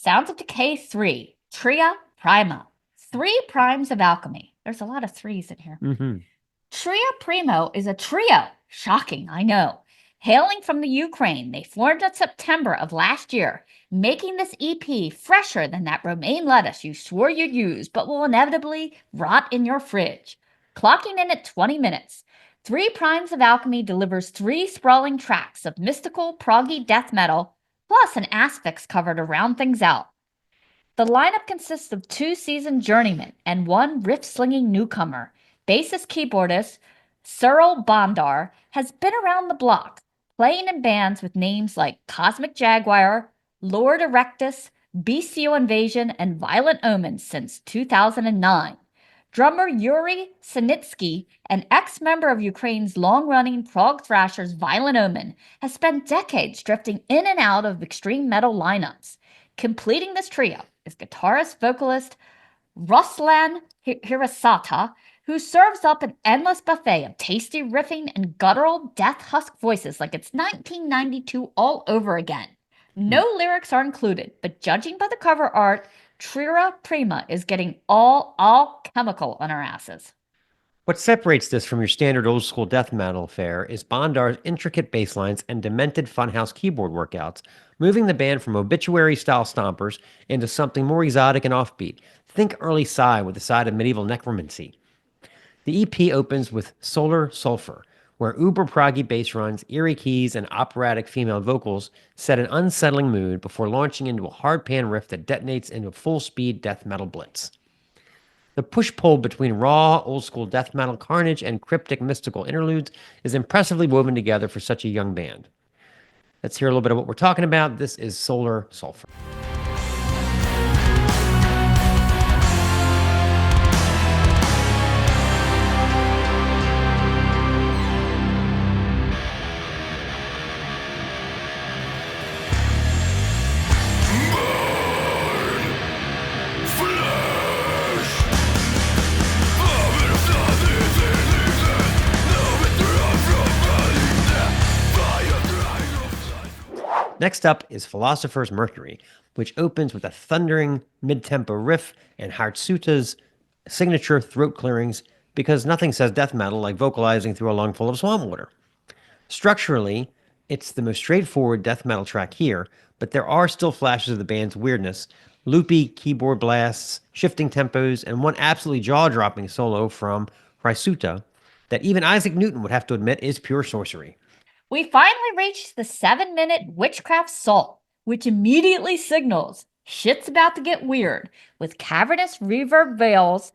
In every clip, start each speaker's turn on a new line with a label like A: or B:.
A: Sounds of Decay 3, Tria Prima. 3 Primes of Alchemy. There's a lot of threes in here. Tria Prima is a trio. Shocking, I know. Hailing from the Ukraine, they formed in September of last year, making this EP fresher than that romaine lettuce you swore you'd use but will inevitably rot in your fridge. Clocking in at 20 minutes, 3 Primes of Alchemy delivers 3 sprawling tracks of mystical, proggy death metal, plus an asphyx cover to round things out. The lineup consists of 2 seasoned journeymen and 1 riff-slinging newcomer. Bassist keyboardist Cyril Bondar has been around the block, playing in bands with names like Cosmic Jaguar, Lord Erectus, Bestial Invasion, and Violent Omens since 2009. Drummer Yuri Sinitsky, an ex-member of Ukraine's long-running prog thrashers Violent Omen, has spent decades drifting in and out of extreme metal lineups. Completing this trio is guitarist-vocalist Ruslan Hirasata, who serves up an endless buffet of tasty riffing and guttural death husk voices like it's 1992 all over again. No lyrics are included, but judging by the cover art, Tria Prima is getting all chemical on our asses.
B: What separates this from your standard old-school death metal fare is Bondar's intricate bass lines and demented funhouse keyboard workouts, moving the band from obituary-style stompers into something more exotic and offbeat. Think early Psy with a side of medieval necromancy. The EP opens with Solar Sulphur, where uber-proggy bass runs, eerie keys, and operatic female vocals set an unsettling mood before launching into a hard-pan riff that detonates into a full-speed death metal blitz. The push-pull between raw, old-school death metal carnage and cryptic mystical interludes is impressively woven together for such a young band. Let's hear a little bit of what we're talking about. This is Solar Sulphur. Next up is Philosopher's Mercury, which opens with a thundering mid-tempo riff and Hartsuta's signature throat clearings because nothing says death metal like vocalizing through a lung full of swamp water. Structurally, it's the most straightforward death metal track here, but there are still flashes of the band's weirdness, loopy keyboard blasts, shifting tempos, and one absolutely jaw-dropping solo from Hartsuta that even Isaac Newton would have to admit is pure sorcery.
A: We finally reached the 7-minute Witchcraft Salt, which immediately signals shit's about to get weird, with cavernous reverb veils,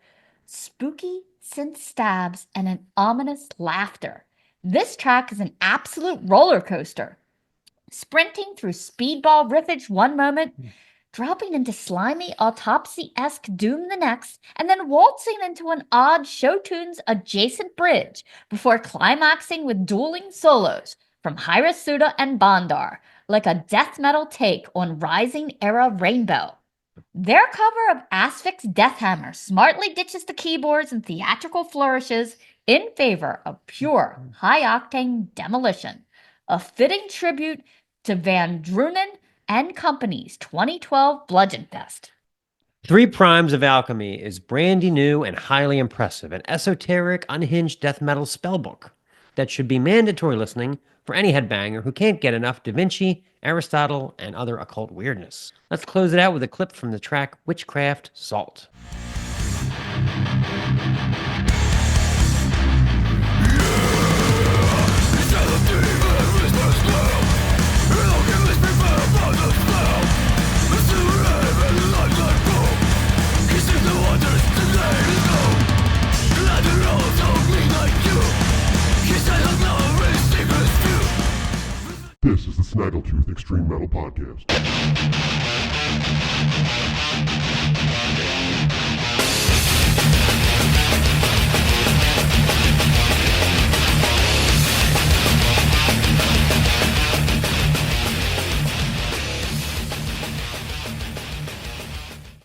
A: spooky synth stabs, and an ominous laughter. This track is an absolute roller coaster, sprinting through speedball riffage one moment, dropping into slimy autopsy-esque doom the next, and then waltzing into an odd show tunes adjacent bridge before climaxing with dueling solos from Hirasuta and Bondar, like a death metal take on Rising Era Rainbow. Their cover of Asphyx Deathhammer smartly ditches the keyboards and theatrical flourishes in favor of pure, high-octane demolition, a fitting tribute to Van Drunen and Company's 2012 Bludgeon Fest.
B: 3 Primes of Alchemy is brandy new and highly impressive, an esoteric, unhinged death metal spellbook that should be mandatory listening for any headbanger who can't get enough Da Vinci, Aristotle, and other occult weirdness. Let's close it out with a clip from the track Witchcraft Salt.
C: This is the Snaggletooth Extreme Metal Podcast.